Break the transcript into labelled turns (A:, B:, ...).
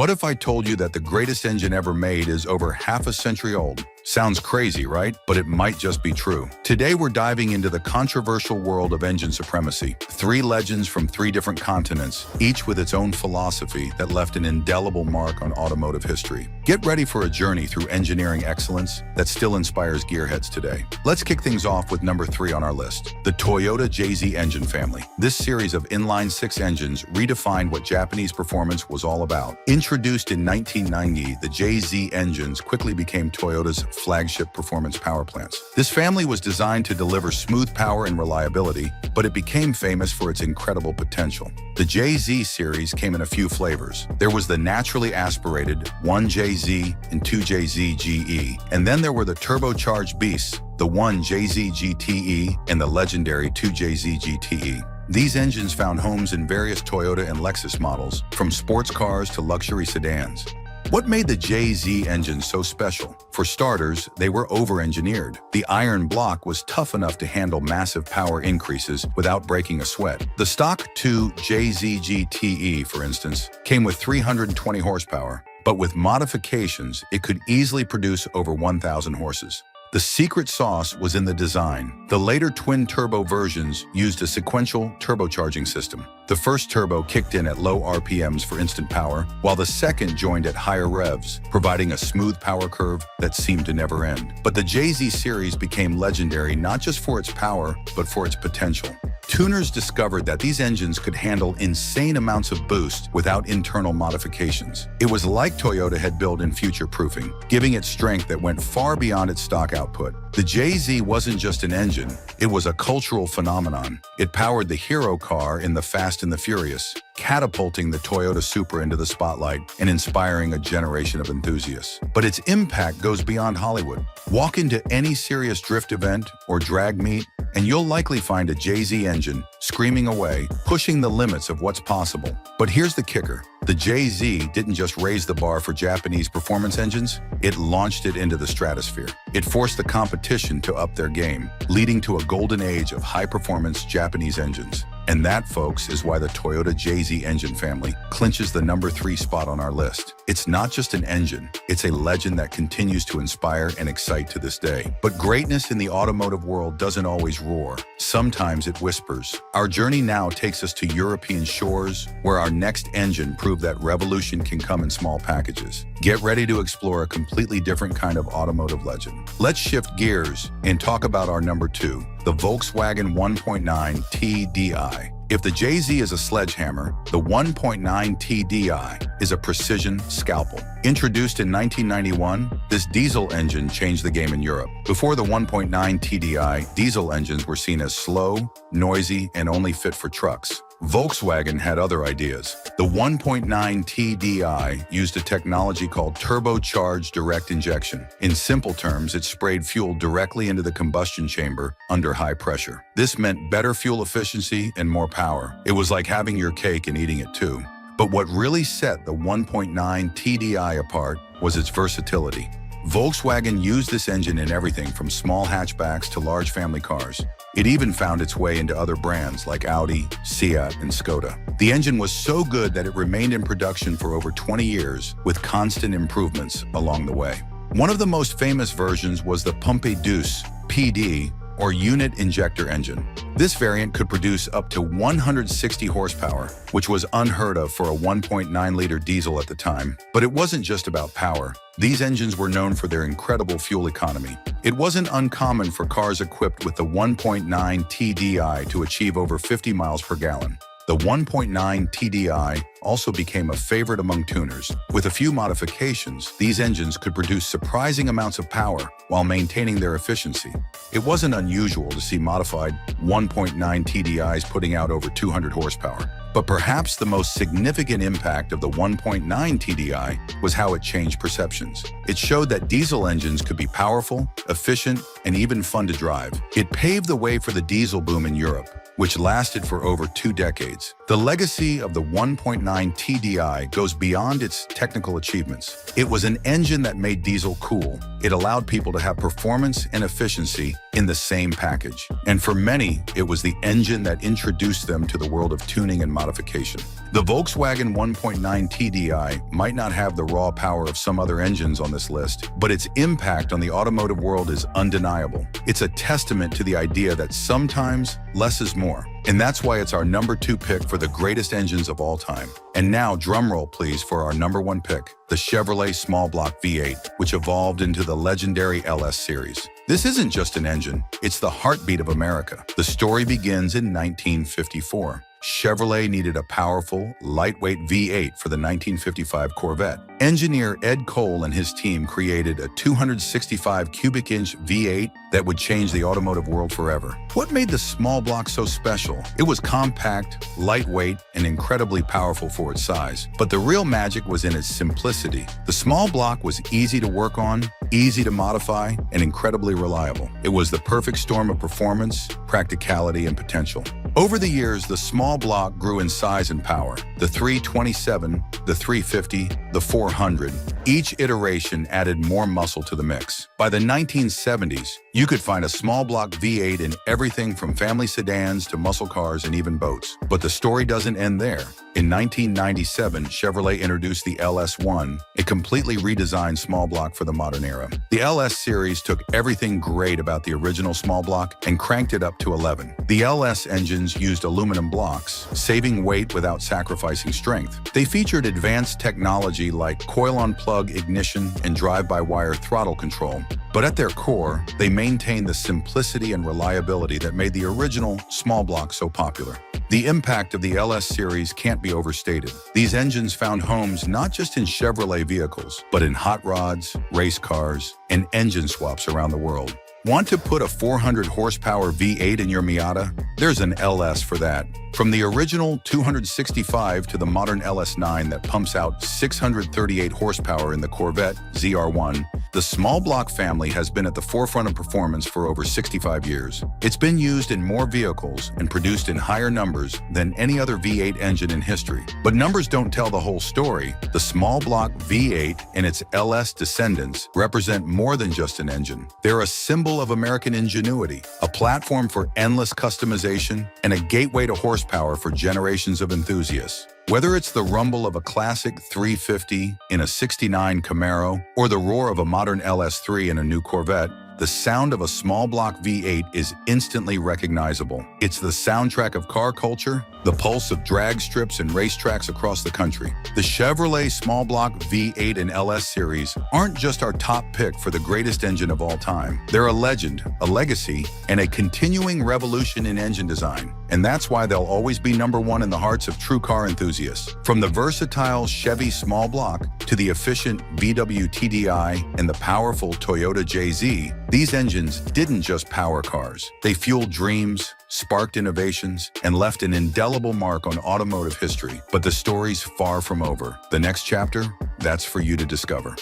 A: What if I told you that the greatest engine ever made is over half a century old? Sounds crazy, right? But it might just be true. Today we're diving into the controversial world of engine supremacy. Three legends from three different continents, each with its own philosophy that left an indelible mark on automotive history. Get ready for a journey through engineering excellence that still inspires gearheads today. Let's kick things off with number 3 on our list, the Toyota JayZ engine family. This series of inline-six engines redefined what Japanese performance was all about. Introduced in 1990, the JayZ engines quickly became Toyota's flagship performance power plants. This family was designed to deliver smooth power and reliability, but it became famous for its incredible potential. The JayZ series came in a few flavors. There was the naturally aspirated 1JZ and 2JZ GE, and then there were the turbocharged beasts, the 1JZ GTE and the legendary 2JZ GTE. These engines found homes in various Toyota and Lexus models, from sports cars to luxury sedans. What made the JayZ engines so special? For starters, they were over-engineered. The iron block was tough enough to handle massive power increases without breaking a sweat. The stock 2 JayZ GTE, for instance, came with 320 horsepower, but with modifications, it could easily produce over 1,000 horses. The secret sauce was in the design. The later twin-turbo versions used a sequential turbocharging system. The first turbo kicked in at low RPMs for instant power, while the second joined at higher revs, providing a smooth power curve that seemed to never end. But the JayZ series became legendary not just for its power, but for its potential. Tuners discovered that these engines could handle insane amounts of boost without internal modifications. It was like Toyota had built in future-proofing, giving it strength that went far beyond its stock output. The JayZ wasn't just an engine, it was a cultural phenomenon. It powered the hero car in the Fast and the Furious, catapulting the Toyota Supra into the spotlight and inspiring a generation of enthusiasts. But its impact goes beyond Hollywood. Walk into any serious drift event or drag meet, and you'll likely find a JayZ engine screaming away, pushing the limits of what's possible. But here's the kicker. The JayZ didn't just raise the bar for Japanese performance engines, it launched it into the stratosphere. It forced the competition to up their game, leading to a golden age of high-performance Japanese engines. And that, folks, is why the Toyota JayZ engine family clinches the number 3 spot on our list. It's not just an engine, it's a legend that continues to inspire and excite to this day. But greatness in the automotive world doesn't always roar. Sometimes it whispers. Our journey now takes us to European shores, where our next engine proved that revolution can come in small packages. Get ready to explore a completely different kind of automotive legend. Let's shift gears and talk about our number 2, the Volkswagen 1.9 TDI. If the JayZ is a sledgehammer, the 1.9 TDI is a precision scalpel. Introduced in 1991, this diesel engine changed the game in Europe. Before the 1.9 TDI, diesel engines were seen as slow, noisy, and only fit for trucks. Volkswagen had other ideas. The 1.9 TDI used a technology called turbocharged direct injection. In simple terms, it sprayed fuel directly into the combustion chamber under high pressure. This meant better fuel efficiency and more power. It was like having your cake and eating it too. But what really set the 1.9 TDI apart was its versatility. Volkswagen used this engine in everything from small hatchbacks to large family cars. It even found its way into other brands like Audi, Seat, and Skoda. The engine was so good that it remained in production for over 20 years, with constant improvements along the way. One of the most famous versions was the Pompe Douce PD, or unit injector engine. This variant could produce up to 160 horsepower, which was unheard of for a 1.9-liter diesel at the time. But it wasn't just about power. These engines were known for their incredible fuel economy. It wasn't uncommon for cars equipped with the 1.9 TDI to achieve over 50 miles per gallon. The 1.9 TDI also became a favorite among tuners. With a few modifications, these engines could produce surprising amounts of power while maintaining their efficiency. It wasn't unusual to see modified 1.9 TDIs putting out over 200 horsepower. But perhaps the most significant impact of the 1.9 TDI was how it changed perceptions. It showed that diesel engines could be powerful, efficient, and even fun to drive. It paved the way for the diesel boom in Europe. which lasted for over 2 decades. The legacy of the 1.9 TDI goes beyond its technical achievements. It was an engine that made diesel cool. It allowed people to have performance and efficiency in the same package. And for many, it was the engine that introduced them to the world of tuning and modification. The Volkswagen 1.9 TDI might not have the raw power of some other engines on this list, but its impact on the automotive world is undeniable. It's a testament to the idea that sometimes less is more. And that's why it's our number 2 pick for the greatest engines of all time. And now, drumroll please for our number 1 pick, the Chevrolet small block V8, which evolved into the legendary LS series. This isn't just an engine, it's the heartbeat of America. The story begins in 1954. Chevrolet needed a powerful, lightweight V8 for the 1955 Corvette. Engineer Ed Cole and his team created a 265 cubic inch V8 that would change the automotive world forever. What made the small block so special? It was compact, lightweight, and incredibly powerful for its size. But the real magic was in its simplicity. The small block was easy to work on, easy to modify, and incredibly reliable. It was the perfect storm of performance, practicality, and potential. Over the years, the small block grew in size and power. The 327, the 350, the 400, each iteration added more muscle to the mix. By the 1970s, you could find a small block V8 in everything from family sedans to muscle cars and even boats. But the story doesn't end there. In 1997, Chevrolet introduced the LS1, a completely redesigned small block for the modern era. The LS series took everything great about the original small block and cranked it up to 11. The LS engines used aluminum blocks, saving weight without sacrificing strength. They featured advanced technology like coil-on-plug ignition and drive-by-wire throttle control. But at their core, they maintained the simplicity and reliability that made the original small block so popular. The impact of the LS series can't be overstated. These engines found homes not just in Chevrolet vehicles, but in hot rods, race cars, and engine swaps around the world. Want to put a 400 horsepower V8 in your Miata? There's an LS for that. From the original 265 to the modern LS9 that pumps out 638 horsepower in the Corvette ZR1, the small block family has been at the forefront of performance for over 65 years. It's been used in more vehicles and produced in higher numbers than any other V8 engine in history. But numbers don't tell the whole story. The small block V8 and its LS descendants represent more than just an engine. They're a symbol of American ingenuity, a platform for endless customization, and a gateway to horsepower for generations of enthusiasts. Whether it's the rumble of a classic 350 in a '69 Camaro or the roar of a modern LS3 in a new Corvette, the sound of a small block V8 is instantly recognizable. It's the soundtrack of car culture, the pulse of drag strips and racetracks across the country. The Chevrolet small block V8 and LS series aren't just our top pick for the greatest engine of all time. They're a legend, a legacy, and a continuing revolution in engine design. And that's why they'll always be number 1 in the hearts of true car enthusiasts. From the versatile Chevy small block to the efficient VW TDI and the powerful Toyota JayZ, these engines didn't just power cars. They fueled dreams, sparked innovations, and left an indelible mark on automotive history. But the story's far from over. The next chapter, that's for you to discover.